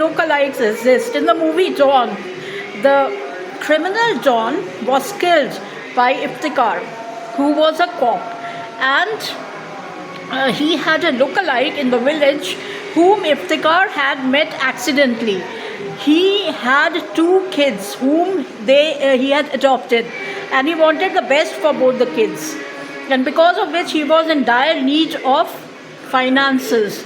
lookalikes exist. In the movie Dawn, the criminal Dawn was killed by Iftikhar, who was a cop, and he had a lookalike in the village whom Iftikhar had met accidentally. He had 2 kids whom he had adopted, and he wanted the best for both the kids, and because of which he was in dire need of finances.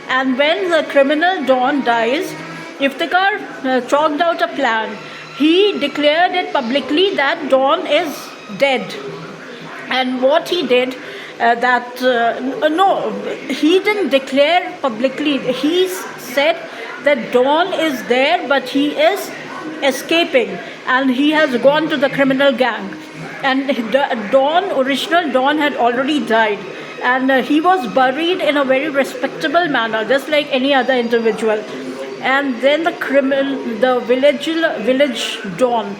And when the criminal Dawn dies, Iftikhar chalked out a plan. He declared it publicly that Dawn is dead. And what he did, he didn't declare publicly. He said that Dawn is there, but he is escaping, and he has gone to the criminal gang. And original Dawn had already died, and he was buried in a very respectable manner, just like any other individual. And then the village Dawn,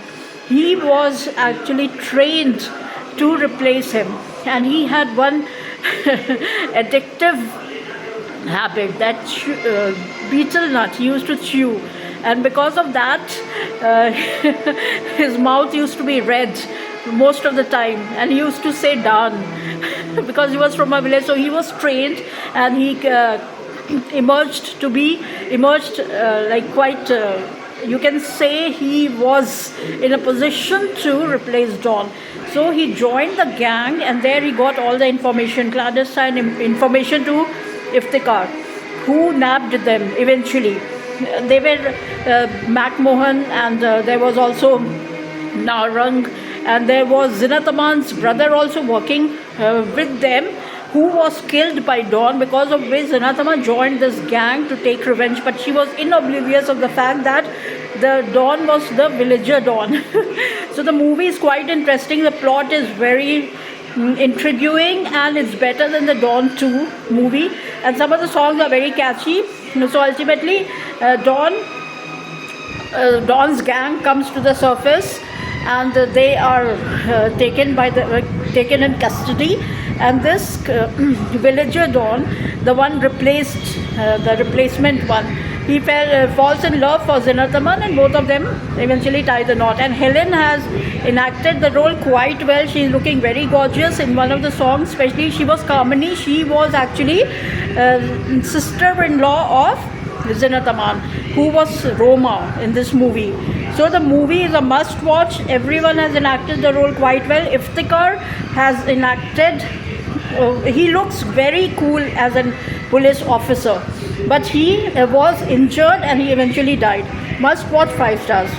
he was actually trained to replace him, and he had one addictive habit, that betel nut he used to chew, and because of that his mouth used to be red most of the time, and he used to say "Dan" because he was from a village. So he was trained, and he emerged like quite. You can say he was in a position to replace Dawn. So he joined the gang, and there he got all the information, clandestine information to Iftikhar, who nabbed them eventually. They were McMahon, and there was also Narang, and there was Zinat Aman's brother also working with them, who was killed by Dawn, because of which Zinat Aman joined this gang to take revenge, but she was oblivious of the fact that the Dawn was the villager Dawn. So the movie is quite interesting. The plot is very intriguing, and it's better than the Dawn 2 movie, and some of the songs are very catchy. So ultimately Dawn's gang comes to the surface, and they are taken in custody, and this villager Dawn, the one replaced the replacement one, he falls in love for Zinat Aman, and both of them eventually tie the knot. And Helen has enacted the role quite well. She's looking very gorgeous in one of the songs, especially she was Kamini. She was actually sister-in-law of Zinat Aman, who was Roma in this movie. So the movie is a must-watch. Everyone has enacted the role quite well. Iftikhar has enacted. He looks very cool as a police officer, but he was injured and he eventually died. Must watch, 5 stars.